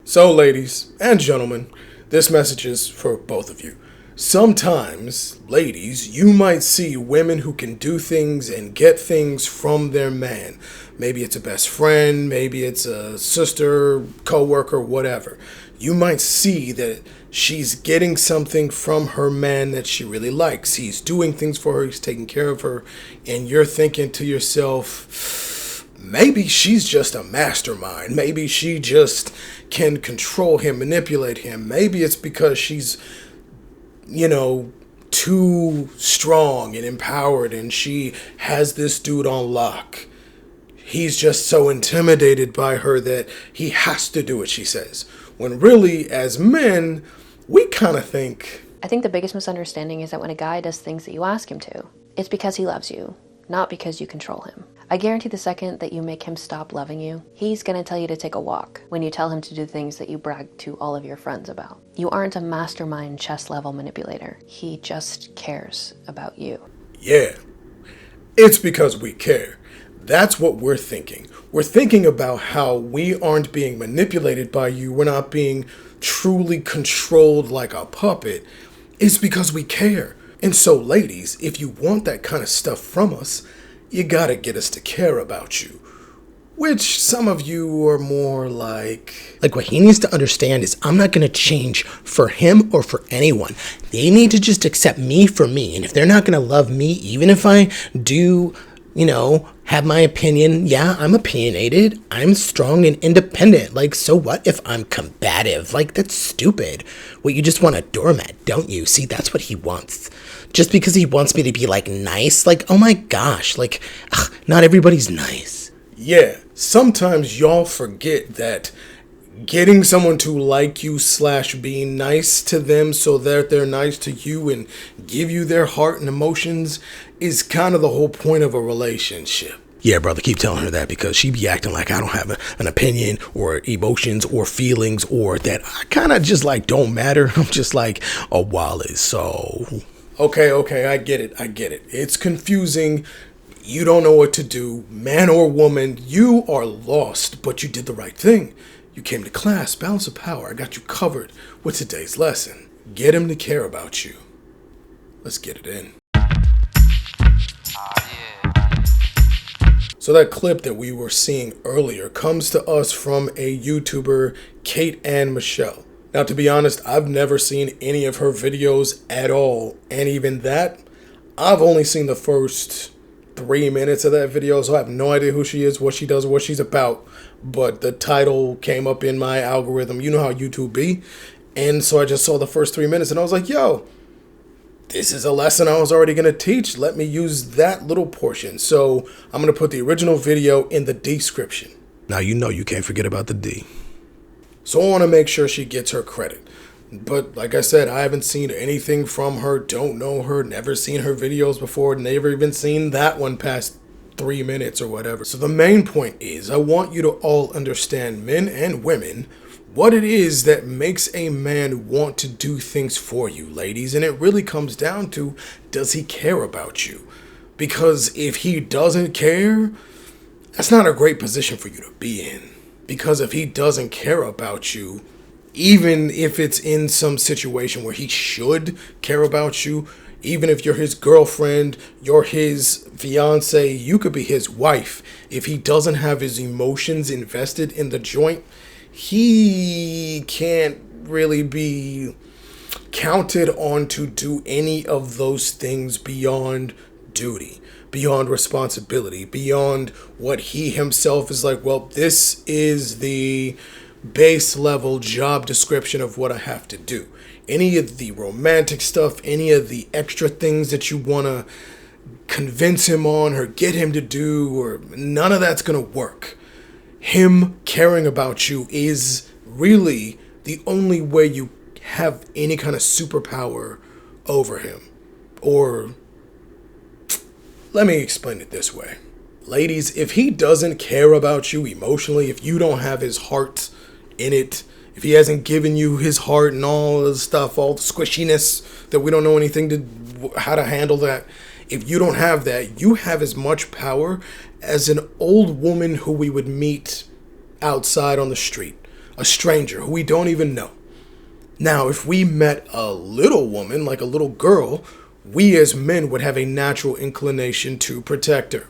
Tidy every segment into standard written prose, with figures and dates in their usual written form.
So, ladies and gentlemen, this message is for both of you. Sometimes, ladies, you might see women who can do things and get things from their man. Maybe it's a best friend, maybe it's a sister, co-worker, whatever. You might see that she's getting something from her man that she really likes. He's doing things for her, he's taking care of her, and you're thinking to yourself, maybe she's just a mastermind. Maybe she just can control him, manipulate him. Maybe it's because she's, too strong and empowered and she has this dude on lock. He's just so intimidated by her that he has to do what she says. When really, as men, we kind of think... I think the biggest misunderstanding is that when a guy does things that you ask him to, it's because he loves you, not because you control him. I guarantee the second that you make him stop loving you, he's gonna tell you to take a walk when you tell him to do things that you brag to all of your friends about. You aren't a mastermind chess level manipulator. He just cares about you. Yeah, it's because we care. That's what we're thinking. We're thinking about how we aren't being manipulated by you. We're not being truly controlled like a puppet. It's because we care. And so, ladies, if you want that kind of stuff from us, you gotta get us to care about you. Which some of you are more like... Like, what he needs to understand is I'm not gonna change for him or for anyone. They need to just accept me for me. And if they're not gonna love me, even if I do, have my opinion, yeah, I'm opinionated. I'm strong and independent. Like, so what if I'm combative? Like, that's stupid. Well, you just want a doormat, don't you? See, that's what he wants. Just because he wants me to be, nice, oh my gosh, not everybody's nice. Yeah, sometimes y'all forget that getting someone to like you / being nice to them so that they're nice to you and give you their heart and emotions is kind of the whole point of a relationship. Yeah, brother, keep telling her that because she be acting like I don't have an opinion or emotions or feelings or that I kind of just don't matter. I'm just like a wallet, so... Okay, I get it. It's confusing. You don't know what to do. Man or woman, you are lost, but you did the right thing. You came to class, balance of power. I got you covered with today's lesson. Get him to care about you. Let's get it in. So that clip that we were seeing earlier comes to us from a YouTuber, Kate Ann Michelle. Now, to be honest, I've never seen any of her videos at all. And even that, I've only seen the first 3 minutes of that video. So I have no idea who she is, what she does, what she's about. But the title came up in my algorithm. You know how YouTube be. And so I just saw the first 3 minutes and I was like, yo, this is a lesson I was already going to teach. Let me use that little portion. So I'm going to put the original video in the description. Now you can't forget about the D. So I want to make sure she gets her credit. But like I said, I haven't seen anything from her, don't know her, never seen her videos before, never even seen that one past 3 minutes or whatever. So the main point is I want you to all understand, men and women, what it is that makes a man want to do things for you, ladies. And it really comes down to, does he care about you? Because if he doesn't care, that's not a great position for you to be in. Because if he doesn't care about you, even if it's in some situation where he should care about you, even if you're his girlfriend, you're his fiance, you could be his wife. If he doesn't have his emotions invested in the joint, he can't really be counted on to do any of those things beyond duty, beyond responsibility, beyond what he himself is like, well, this is the base level job description of what I have to do. Any of the romantic stuff, any of the extra things that you want to convince him on or get him to do, or none of that's going to work. Him caring about you is really the only way you have any kind of superpower over him. Or let me explain it this way. Ladies, if he doesn't care about you emotionally, if you don't have his heart in it, if he hasn't given you his heart and all the stuff, all the squishiness that we don't know anything to how to handle that, if you don't have that, you have as much power as an old woman who we would meet outside on the street. a stranger who we don't even know. Now, if we met a little woman, like a little girl, we as men would have a natural inclination to protect her.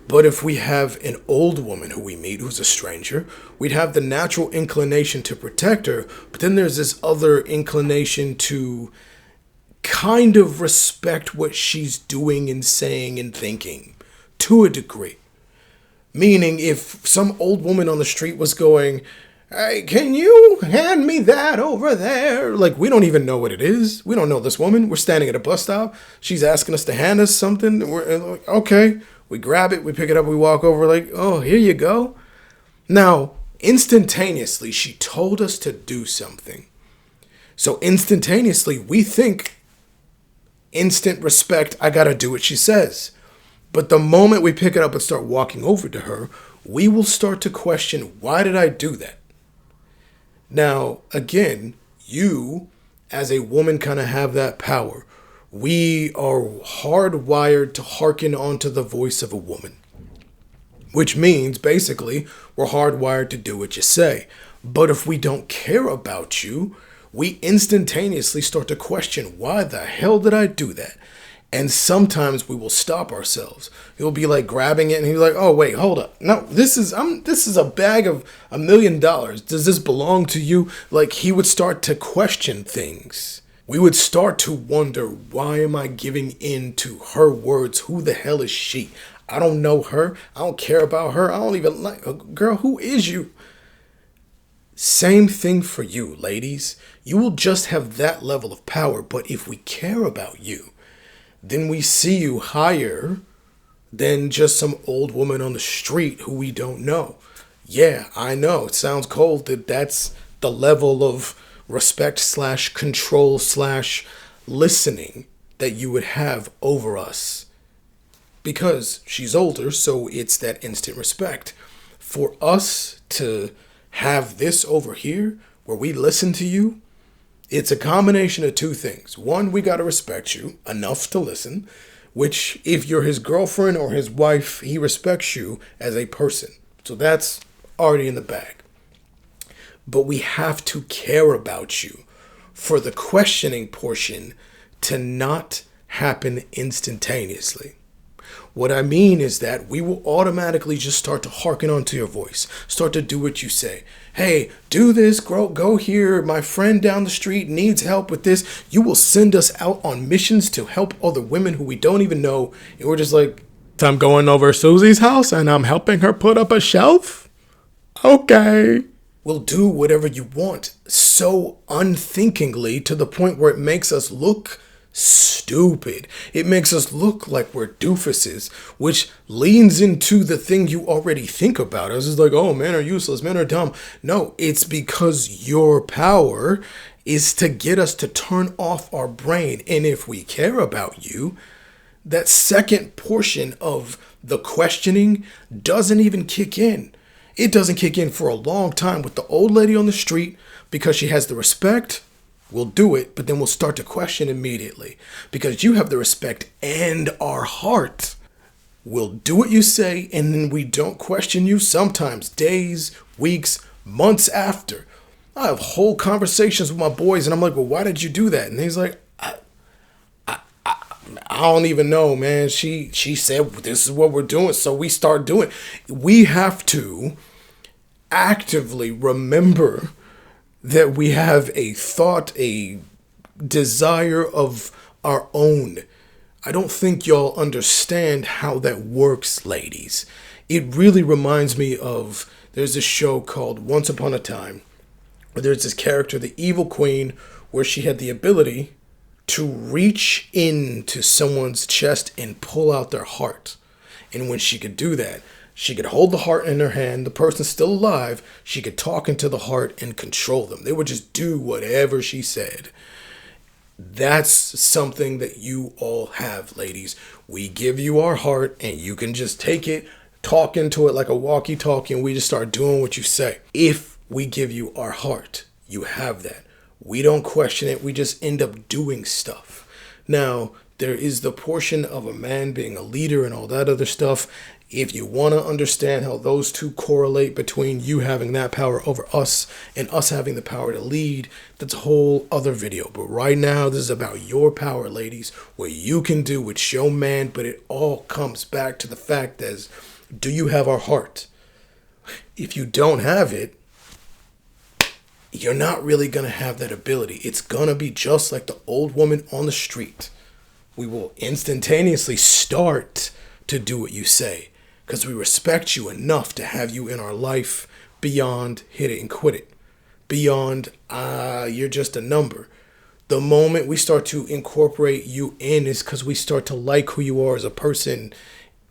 But if we have an old woman who we meet who's a stranger, we'd have the natural inclination to protect her, but then there's this other inclination to kind of respect what she's doing and saying and thinking to a degree. Meaning, if some old woman on the street was going, "Hey, can you hand me that over there?" Like, we don't even know what it is. We don't know this woman. We're standing at a bus stop. She's asking us to hand us something. We're like, okay. We grab it, we pick it up, we walk over like, "Oh, here you go." Now, instantaneously, she told us to do something. So instantaneously, we think, instant respect, I gotta do what she says. But the moment we pick it up and start walking over to her, we will start to question, why did I do that? Now, again, you, as a woman, kind of have that power. We are hardwired to hearken onto the voice of a woman, which means basically we're hardwired to do what you say. But if we don't care about you, we instantaneously start to question, why the hell did I do that? And sometimes we will stop ourselves. He'll be like grabbing it and he'll be like, "Oh, wait, hold up. No, this is a bag of $1 million. Does this belong to you?" Like, he would start to question things. We would start to wonder, why am I giving in to her words? Who the hell is she? I don't know her. I don't care about her. I don't even like her. Girl, who is you? Same thing for you, ladies. You will just have that level of power. But if we care about you, then we see you higher than just some old woman on the street who we don't know. Yeah, I know. It sounds cold that that's the level of respect / control / listening that you would have over us. Because she's older, so it's that instant respect. For us to have this over here, where we listen to you, it's a combination of two things. One, we got to respect you enough to listen, which if you're his girlfriend or his wife, he respects you as a person. So that's already in the bag. But we have to care about you for the questioning portion to not happen instantaneously. What I mean is that we will automatically just start to hearken onto your voice, start to do what you say. "Hey, do this, go here. My friend down the street needs help with this." You will send us out on missions to help other women who we don't even know. And we're just like, "I'm going over Susie's house and I'm helping her put up a shelf? Okay." We'll do whatever you want so unthinkingly to the point where it makes us look stupid. It makes us look like we're doofuses, which leans into the thing you already think about. It's just like, "Oh, men are useless, men are dumb." No, it's because your power is to get us to turn off our brain. And if we care about you, that second portion of the questioning doesn't even kick in. It doesn't kick in for a long time with the old lady on the street because she has the respect. We'll do it, but then we'll start to question immediately because you have the respect and our heart. We'll do what you say, and then we don't question you sometimes days, weeks, months after. I have whole conversations with my boys, and I'm like, "Well, why did you do that?" And he's like, I don't even know, man. She said, "This is what we're doing." So we start doing. We have to actively remember that we have a thought, a desire of our own. I don't think y'all understand how that works, ladies. It really reminds me of, there's this show called Once Upon a Time, where there's this character, the evil queen, where she had the ability to reach into someone's chest and pull out their heart. And when she could do that, she could hold the heart in her hand, the person's still alive, she could talk into the heart and control them. They would just do whatever she said. That's something that you all have, ladies. We give you our heart and you can just take it, talk into it like a walkie-talkie, and we just start doing what you say. If we give you our heart, you have that. We don't question it. We just end up doing stuff. Now, there is the portion of a man being a leader and all that other stuff. If you want to understand how those two correlate between you having that power over us and us having the power to lead, that's a whole other video. But right now, this is about your power, ladies, what you can do with your man. But it all comes back to the fact as, do you have our heart? If you don't have it, you're not really going to have that ability. It's going to be just like the old woman on the street. We will instantaneously start to do what you say because we respect you enough to have you in our life beyond hit it and quit it. Beyond, you're just a number. The moment we start to incorporate you in is because we start to like who you are as a person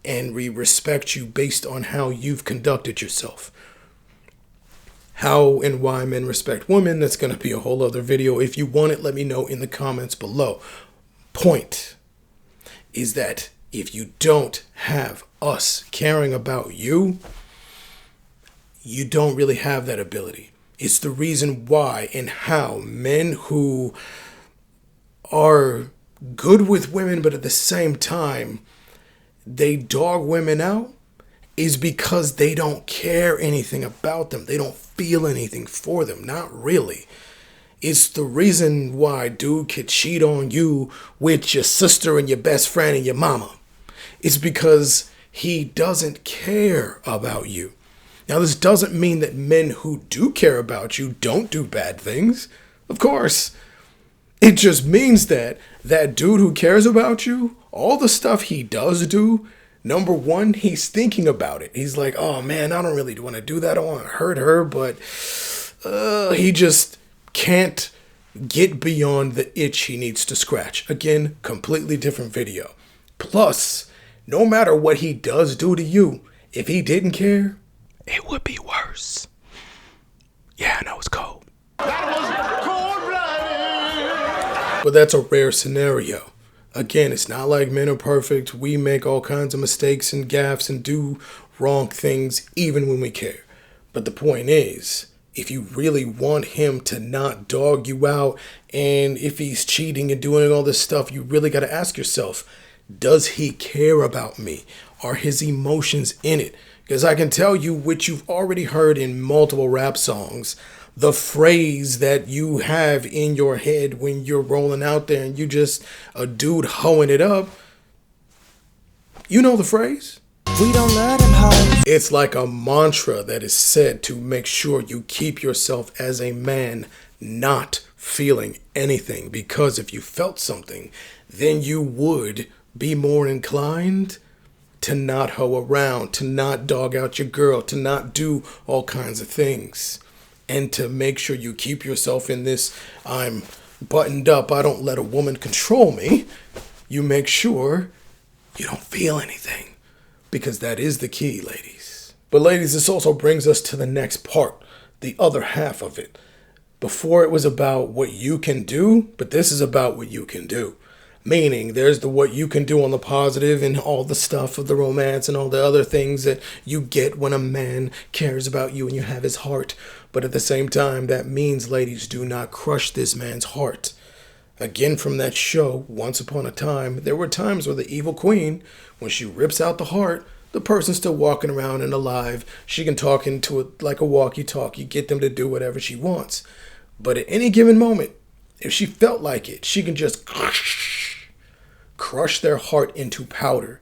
and we respect you based on how you've conducted yourself. How and why men respect women, that's going to be a whole other video. If you want it, let me know in the comments below. Point is that if you don't have us caring about you, you don't really have that ability. It's the reason why and how men who are good with women, but at the same time, they dog women out, is because they don't care anything about them. They don't feel anything for them. Not really. It's the reason why dude could cheat on you with your sister and your best friend and your mama. It's because he doesn't care about you. Now, this doesn't mean that men who do care about you don't do bad things. Of course. It just means that that dude who cares about you, all the stuff he does do, number one, he's thinking about it. He's like, oh man, I don't really want to do that. I don't want to hurt her, but he just can't get beyond the itch he needs to scratch. Again, completely different video. Plus, no matter what he does do to you, if he didn't care, it would be worse. Yeah, I know it's cold. That was cold-blooded. But that's a rare scenario. Again, it's not like men are perfect. We make all kinds of mistakes and gaffes and do wrong things even when we care. But the point is, if you really want him to not dog you out, and if he's cheating and doing all this stuff, you really got to ask yourself, does he care about me? Are his emotions in it? Because I can tell you, which you've already heard in multiple rap songs, the phrase that you have in your head when you're rolling out there and you just a dude hoeing it up. You know the phrase? We don't let him hoe. It's like a mantra that is said to make sure you keep yourself as a man not feeling anything. Because if you felt something, then you would be more inclined to not hoe around, to not dog out your girl, to not do all kinds of things. And to make sure you keep yourself in this, I'm buttoned up, I don't let a woman control me. You make sure you don't feel anything. Because that is the key, ladies. But ladies, this also brings us to the next part, the other half of it. Before it was about what you can do, but this is about what you can do. Meaning, there's the what you can do on the positive and all the stuff of the romance and all the other things that you get when a man cares about you and you have his heart. But at the same time, that means, ladies, do not crush this man's heart. Again, from that show, Once Upon a Time, there were times where the evil queen, when she rips out the heart, the person's still walking around and alive. She can talk into it like a walkie-talkie, get them to do whatever she wants. But at any given moment, if she felt like it, she can just crush their heart into powder,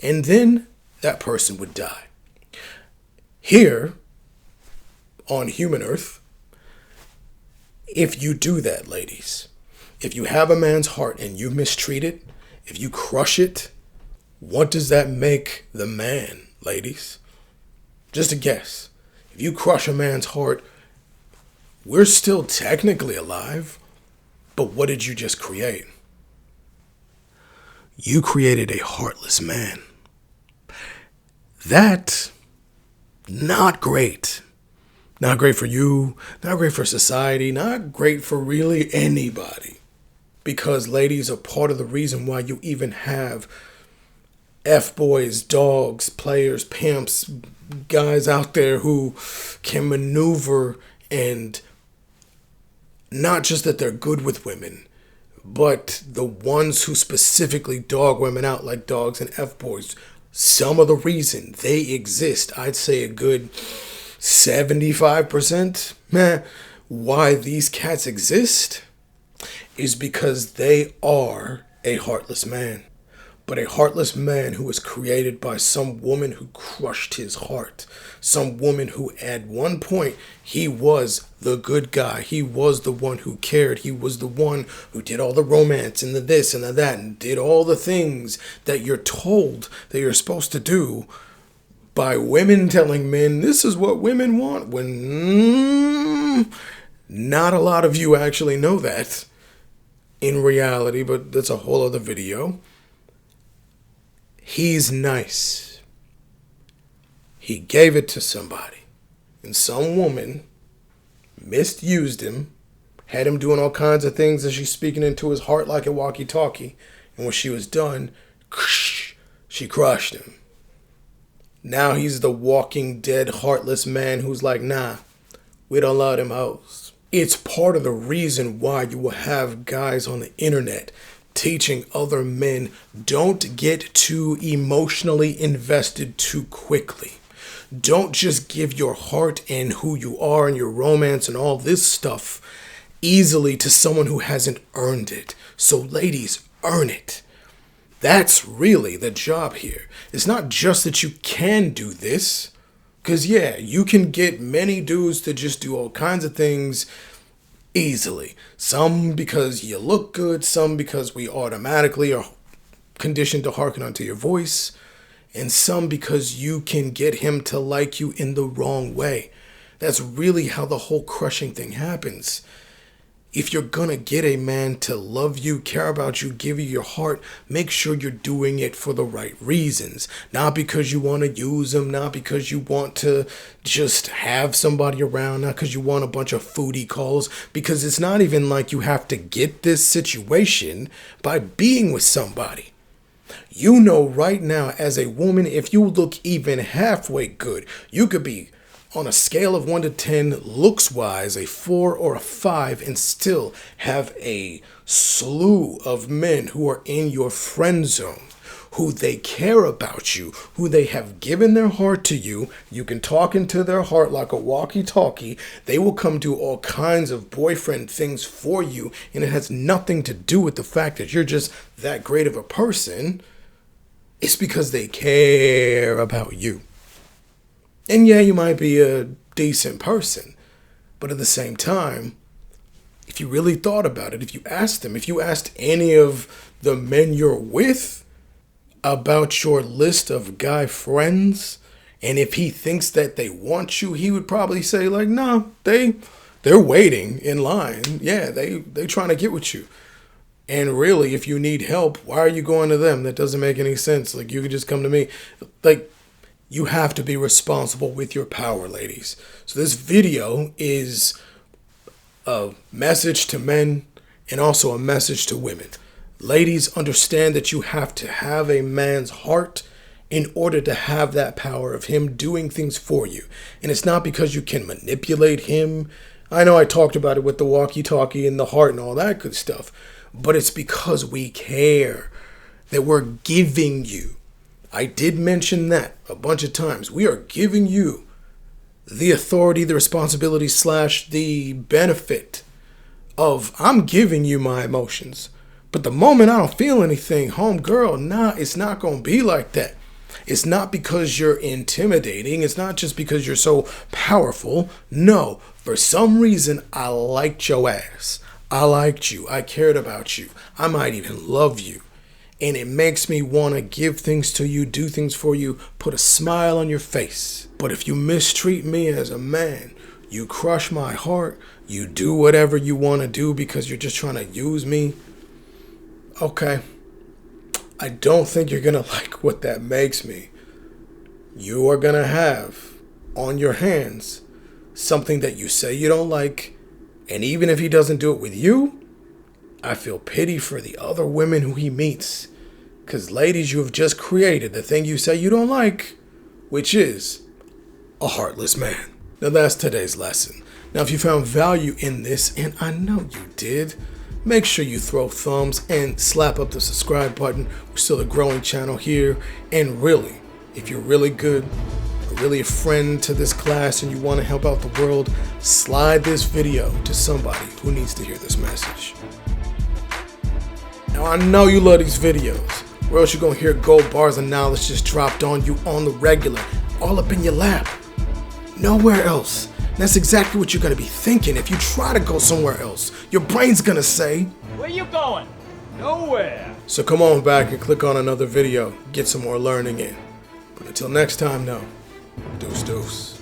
and then that person would die. Here, on human earth, if you do that, ladies, if you have a man's heart and you mistreat it, if you crush it, what does that make the man, ladies? Just a guess. If you crush a man's heart, we're still technically alive, but what did you just create? You created a heartless man. That, not great. Not great for you, not great for society, not great for really anybody. Because ladies are part of the reason why you even have F-boys, dogs, players, pimps, guys out there who can maneuver, and not just that they're good with women, but the ones who specifically dog women out like dogs and F-boys some of the reason they exist, I'd say a good 75%, why these cats exist is because they are a heartless man. But a heartless man who was created by some woman who crushed his heart. Some woman who at one point, he was the good guy. He was the one who cared. He was the one who did all the romance and the this and the that and did all the things that you're told that you're supposed to do by women telling men this is what women want, when not a lot of you actually know that in reality, but that's a whole other video. He's nice. He gave it to somebody. And some woman misused him, had him doing all kinds of things as she's speaking into his heart like a walkie-talkie. And when she was done, she crushed him. Now he's the walking dead, heartless man who's like, nah, we don't love them hoes. It's part of the reason why you will have guys on the internet teaching other men, don't get too emotionally invested too quickly. Don't just give your heart and who you are and your romance and all this stuff easily to someone who hasn't earned it. So ladies, earn it. That's really the job here. It's not just that you can do this, because yeah, you can get many dudes to just do all kinds of things easily. Some because you look good, some because we automatically are conditioned to hearken unto your voice, and some because you can get him to like you in the wrong way. That's really how the whole crushing thing happens. If you're gonna get a man to love you, care about you, give you your heart, make sure you're doing it for the right reasons. Not because you want to use him, not because you want to just have somebody around, not because you want a bunch of foodie calls, because it's not even like you have to get this situation by being with somebody. You know right now as a woman, if you look even halfway good, you could be on a scale of 1 to 10, looks-wise, a 4 or a 5, and still have a slew of men who are in your friend zone, who they care about you, who they have given their heart to you. You can talk into their heart like a walkie-talkie. They will come do all kinds of boyfriend things for you, and it has nothing to do with the fact that you're just that great of a person. It's because they care about you. And yeah, you might be a decent person, but at the same time, if you really thought about it, if you asked them, if you asked any of the men you're with about your list of guy friends, and if he thinks that they want you, he would probably say like, nah, they're waiting in line. Yeah, they trying to get with you. And really, if you need help, why are you going to them? That doesn't make any sense. Like, you could just come to me. Like, you have to be responsible with your power, ladies. So this video is a message to men and also a message to women. Ladies, understand that you have to have a man's heart in order to have that power of him doing things for you. And it's not because you can manipulate him. I know I talked about it with the walkie-talkie and the heart and all that good stuff, but it's because we care that we're giving you. I did mention that a bunch of times. We are giving you the authority, the responsibility / the benefit of I'm giving you my emotions. But the moment I don't feel anything, homegirl, nah, it's not going to be like that. It's not because you're intimidating. It's not just because you're so powerful. No, for some reason, I liked your ass. I liked you. I cared about you. I might even love you. And it makes me want to give things to you, do things for you, put a smile on your face. But if you mistreat me as a man, you crush my heart, you do whatever you want to do because you're just trying to use me, okay, I don't think you're going to like what that makes me. You are going to have on your hands something that you say you don't like, and even if he doesn't do it with you, I feel pity for the other women who he meets. Because ladies, you have just created the thing you say you don't like, which is a heartless man. Now that's today's lesson. Now if you found value in this, and I know you did, make sure you throw thumbs and slap up the subscribe button. We're still a growing channel here. And really, If you're really good, or really a friend to this class and you want to help out the world, slide this video to somebody who needs to hear this message. Now I know you love these videos, or else you're gonna hear gold bars of knowledge just dropped on you on the regular, all up in your lap. Nowhere else. That's exactly what you're gonna be thinking if you try to go somewhere else. Your brain's gonna say, "Where you going? Nowhere." So come on back and click on another video, get some more learning in. But until next time, no. Deuce deuce.